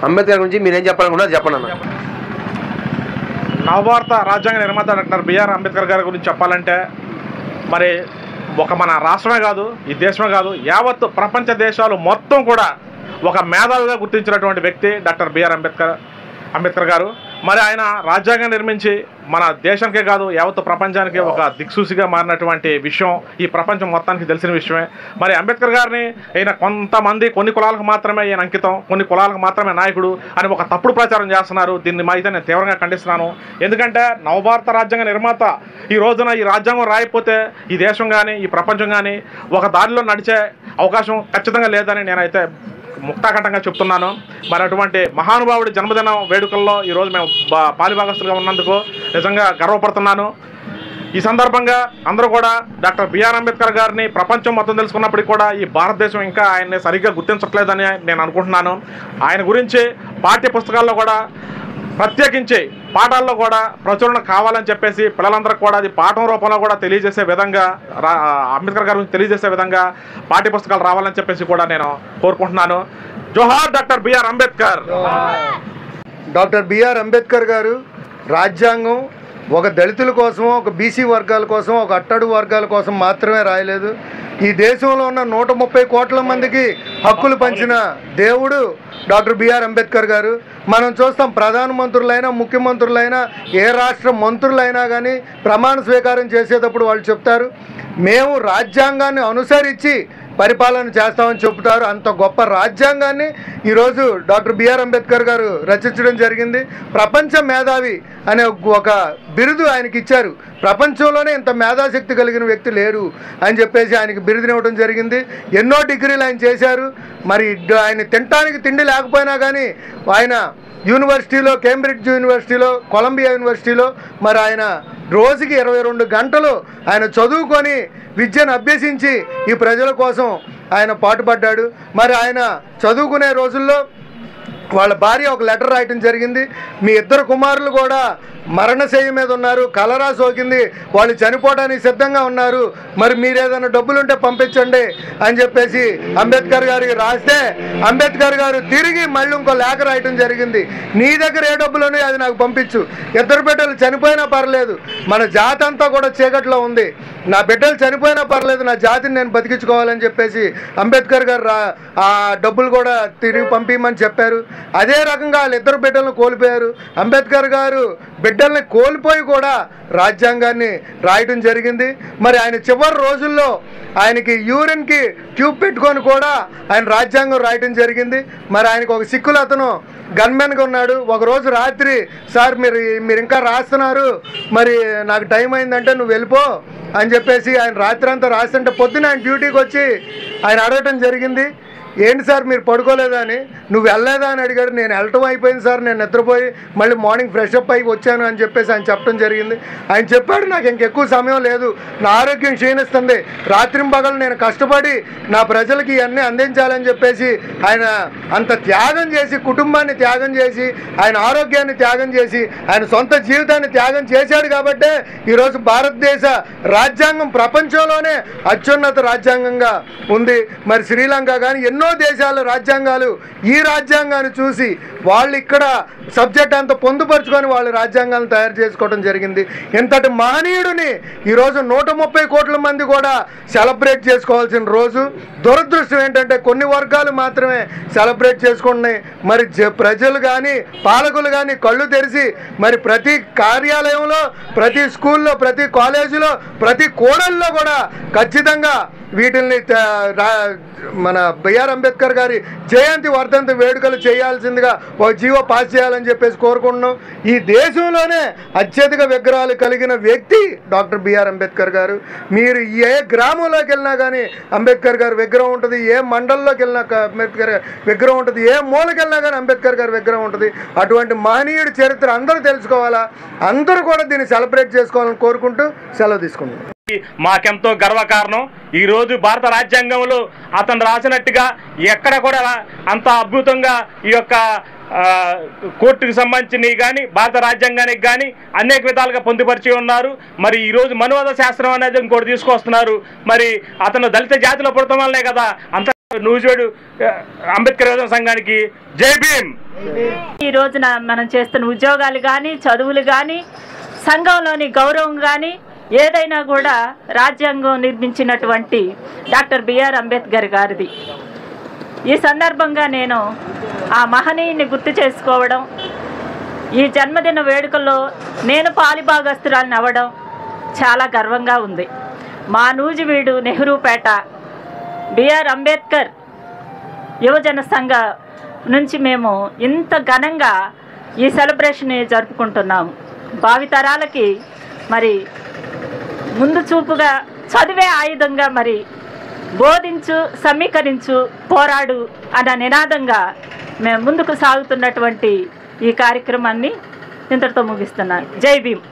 అంబేద్కర్ గురించి మీరేం చెప్పాలనుకున్నారు చెప్పండి అన్న. నవభారత రాజ్యాంగ నిర్మాత డాక్టర్ బిఆర్ అంబేద్కర్ గారి గురించి చెప్పాలంటే మరి ఒక మన రాష్ట్రమే కాదు, ఈ దేశమే కాదు, యావత్ ప్రపంచ దేశాలు మొత్తం కూడా ఒక మేధావిగా గుర్తించినటువంటి వ్యక్తి డాక్టర్ బిఆర్ అంబేద్కర్ గారు. మరి ఆయన రాజ్యాంగం నిర్మించి మన దేశానికే కాదు యావత్ ప్రపంచానికి ఒక దిక్సూసిగా మారినటువంటి విషయం ఈ ప్రపంచం మొత్తానికి తెలిసిన విషయమే. మరి అంబేద్కర్ గారిని ఈయన కొంతమంది కొన్ని కులాలకు మాత్రమే ఈయన అంకితం, కొన్ని కులాలకు మాత్రమే నాయకుడు అని ఒక తప్పుడు ప్రచారం చేస్తున్నారు. దీన్ని అయితే నేను తీవ్రంగా ఖండిస్తున్నాను. ఎందుకంటే నవభారత రాజ్యాంగ నిర్మాత ఈ రోజున ఈ రాజ్యాంగం రాయకపోతే ఈ దేశం కానీ ఈ ప్రపంచం కానీ ఒక దారిలో నడిచే అవకాశం ఖచ్చితంగా లేదని నేనైతే ముక్తాకంఠంగా చెప్తున్నాను. మరి అటువంటి మహానుభావుడి జన్మదిన వేడుకల్లో ఈరోజు మేము పాలిభాగస్తులుగా ఉన్నందుకు నిజంగా గర్వపడుతున్నాను. ఈ సందర్భంగా అందరూ కూడా డాక్టర్ బిఆర్ అంబేద్కర్ గారిని ప్రపంచం మొత్తం తెలుసుకున్నప్పటికీ కూడా ఈ భారతదేశం ఇంకా ఆయన్ని సరిగ్గా గుర్తించట్లేదని నేను అనుకుంటున్నాను. ఆయన గురించి పాఠ్య పుస్తకాల్లో కూడా ప్రత్యేకించి పాఠాల్లో కూడా ప్రచురణ కావాలని చెప్పేసి పిల్లలందరికీ కూడా అది పాఠం రూపంలో కూడా తెలియజేసే విధంగా అంబేద్కర్ గారి గురించి తెలియజేసే విధంగా పాఠ్య పుస్తకాలు రావాలని చెప్పేసి కూడా నేను కోరుకుంటున్నాను. జోహార్ doctor BR Ambedkar. Doctor BR Ambedkar garu రాజ్యాంగం ఒక దళితుల కోసం, ఒక బీసీ వర్గాల కోసం, ఒక అట్టడుగు వర్గాల కోసం మాత్రమే రాయలేదు. ఈ దేశంలో ఉన్న 130 కోట్ల మందికి హక్కులు పంచిన దేవుడు డాక్టర్ బిఆర్ అంబేద్కర్ గారు. మనం చూస్తాం ప్రధానమంత్రులైనా ముఖ్యమంత్రులైనా ఏ రాష్ట్ర మంత్రులైనా కానీ ప్రమాణ స్వీకారం చేసేటప్పుడు వాళ్ళు చెప్తారు మేము రాజ్యాంగాన్ని అనుసరించి పరిపాలన చేస్తామని చెబుతారు. అంత గొప్ప రాజ్యాంగాన్ని ఈరోజు డాక్టర్ బిఆర్ అంబేద్కర్ గారు రచించడం జరిగింది. ప్రపంచ మేధావి అనే ఒక బిరుదు ఆయనకి ఇచ్చారు. ప్రపంచంలోనే ఇంత మేధాశక్తి కలిగిన వ్యక్తి లేరు అని చెప్పేసి ఆయనకి బిరుదునివ్వడం జరిగింది. ఎన్నో డిగ్రీలు ఆయన చేశారు. మరి ఆయన తినటానికి తిండి లేకపోయినా కానీ ఆయన యూనివర్సిటీలో, కేంబ్రిడ్జ్ యూనివర్సిటీలో, కొలంబియా యూనివర్సిటీలో మరి ఆయన రోజుకి 22 గంటలు ఆయన చదువుకొని విద్యను అభ్యసించి ఈ ప్రజల కోసం ఆయన పాటుపడ్డాడు. మరి ఆయన చదువుకునే రోజుల్లో వాళ్ళ భార్య ఒక లెటర్ రాయటం జరిగింది. మీ 2 కుమారులు కూడా మరణశయ్య మీద ఉన్నారు, కలరా సోకింది, వాళ్ళు చనిపోవడానికి సిద్ధంగా ఉన్నారు, మరి మీరు ఏదైనా డబ్బులుంటే పంపించండి అని చెప్పేసి అంబేద్కర్ గారికి రాస్తే అంబేద్కర్ గారు తిరిగి మళ్ళీ ఇంకో లేఖ రాయటం జరిగింది. నీ దగ్గర ఏ డబ్బులు ఉన్నాయో అది నాకు పంపించు, 2 బిడ్డలు చనిపోయినా పర్లేదు, మన జాతి అంతా కూడా చీకట్లో ఉంది, నా బిడ్డలు చనిపోయినా పర్లేదు, నా జాతిని నేను బతికించుకోవాలని చెప్పేసి అంబేద్కర్ గారు ఆ డబ్బులు కూడా తిరిగి పంపించమని చెప్పారు. అదే రకంగా వాళ్ళ 2 బిడ్డలను కోల్పోయారు. అంబేద్కర్ గారు బిడ్డల్ని కోల్పోయి కూడా రాజ్యాంగాన్ని రాయటం జరిగింది. మరి ఆయన చివరి రోజుల్లో ఆయనకి యూరిన్కి ట్యూబ్ పెట్టుకొని కూడా ఆయన రాజ్యాంగం రాయటం జరిగింది. మరి ఆయనకు ఒక సిక్కులు అతను గన్మెన్గా ఉన్నాడు. ఒకరోజు రాత్రి సార్ మీరు ఇంకా రాస్తున్నారు, మరి నాకు టైం అయిందంటే నువ్వు వెళ్ళిపో అని చెప్పేసి ఆయన రాత్రి అంతా రాస్తుంటే పొద్దున ఆయన డ్యూటీకి వచ్చి ఆయన అడగటం జరిగింది, ఏంటి సార్ మీరు పడుకోలేదా అని. నువ్వు వెళ్ళలేదా అని అడిగాడు. నేను వెళ్ళటం అయిపోయింది సార్, నేను నిద్రపోయి మళ్ళీ మార్నింగ్ ఫ్రెష్ అప్ అయి వచ్చాను అని చెప్పేసి ఆయన చెప్పడం జరిగింది. ఆయన చెప్పాడు నాకు ఇంకెక్కువ సమయం లేదు, నా ఆరోగ్యం క్షీణిస్తుంది, రాత్రింపగలు నేను కష్టపడి నా ప్రజలకి ఇవన్నీ అందించాలని చెప్పేసి ఆయన అంత త్యాగం చేసి, కుటుంబాన్ని త్యాగం చేసి, ఆయన ఆరోగ్యాన్ని త్యాగం చేసి, ఆయన సొంత జీవితాన్ని త్యాగం చేశాడు కాబట్టే ఈరోజు భారతదేశ రాజ్యాంగం ప్రపంచంలోనే అత్యున్నత రాజ్యాంగంగా ఉంది. మరి శ్రీలంక కానీ ఎన్నో దేశాల రాజ్యాంగాలు ఈ రాజ్యాంగాన్ని చూసి వాళ్ళు ఇక్కడ సబ్జెక్ట్ అంతా పొందుపరుచుకొని వాళ్ళు రాజ్యాంగాలను తయారు చేసుకోవడం జరిగింది. ఇంతటి మహనీయుడిని ఈరోజు 130 కోట్ల మంది కూడా సెలబ్రేట్ చేసుకోవాల్సిన రోజు. దురదృష్టం ఏంటంటే కొన్ని వర్గాలు మాత్రమే సెలబ్రేట్ చేసుకుంటున్నాయి. మరి ప్రజలు కానీ పాలకులు కానీ కళ్ళు తెరిచి మరి ప్రతి కార్యాలయంలో, ప్రతి స్కూల్లో, ప్రతి కాలేజీలో, ప్రతి కోడల్లో కూడా ఖచ్చితంగా వీటిల్ని మన బిఆర్ అంబేద్కర్ గారి జయంతి వర్ధంతి వేడుకలు చేయాల్సిందిగా ఒక జీవో పాస్ చేయాలని చెప్పేసి కోరుకుంటున్నాం. ఈ దేశంలోనే అత్యధిక విగ్రహాలు కలిగిన వ్యక్తి డాక్టర్ బిఆర్ అంబేద్కర్ గారు. మీరు ఏ గ్రామంలోకి వెళ్ళినా కానీ అంబేద్కర్ గారి విగ్రహం ఉంటుంది, ఏ మండలంలోకి వెళ్ళినా అంబేద్కర్ విగ్రహం ఉంటుంది, ఏ మూలకి వెళ్ళినా కానీ అంబేద్కర్ గారి విగ్రహం ఉంటుంది. అటువంటి మహనీయుడి చరిత్ర అందరూ తెలుసుకోవాలా, అందరూ కూడా దీన్ని సెలబ్రేట్ చేసుకోవాలని కోరుకుంటూ సెలవు తీసుకుంటున్నాం. మాకెంతో గర్వకారణం. ఈరోజు భారత రాజ్యాంగంలో అతను రాసినట్టుగా ఎక్కడ కూడా అంత అద్భుతంగా ఈ యొక్క కోర్టుకు సంబంధించినవి కానీ భారత రాజ్యాంగానికి కానీ అనేక విధాలుగా పొందుపరిచి ఉన్నారు. మరి ఈరోజు మనువాద శాస్త్రం అనేది ఇంకోటి తీసుకొస్తున్నారు. మరి అతను దళిత జాతిలో పుడటం వల్లే కదా అంత నూజివేడు అంబేద్కర్ యువజన సంఘానికి జై భీమ్. ఈ రోజున మనం చేస్తున్న ఉద్యోగాలు కానీ, చదువులు కానీ, సంఘంలోని గౌరవం కానీ ఏదైనా కూడా రాజ్యాంగం నిర్మించినటువంటి డాక్టర్ బిఆర్ అంబేద్కర్ గారిది. ఈ సందర్భంగా నేను ఆ మహనీయుని గుర్తు చేసుకోవడం, ఈ జన్మదిన వేడుకల్లో నేను పాలిభాగస్తురాలిని అవ్వడం చాలా గర్వంగా ఉంది. మా నూజివీడు నెహ్రూపేట బిఆర్ అంబేద్కర్ యువజన సంఘ నుంచి మేము ఇంత ఘనంగా ఈ సెలబ్రేషన్ జరుపుకుంటున్నాము. భావితరాలకి మరి ముందు చూపుగా చదివే ఆయుధంగా మరి బోధించు, సమీకరించు, పోరాడు అన్న నినాదంగా మేము ముందుకు సాగుతున్నటువంటి ఈ కార్యక్రమాన్ని ఇంతటితో ముగిస్తున్నాను. జై భీమ్.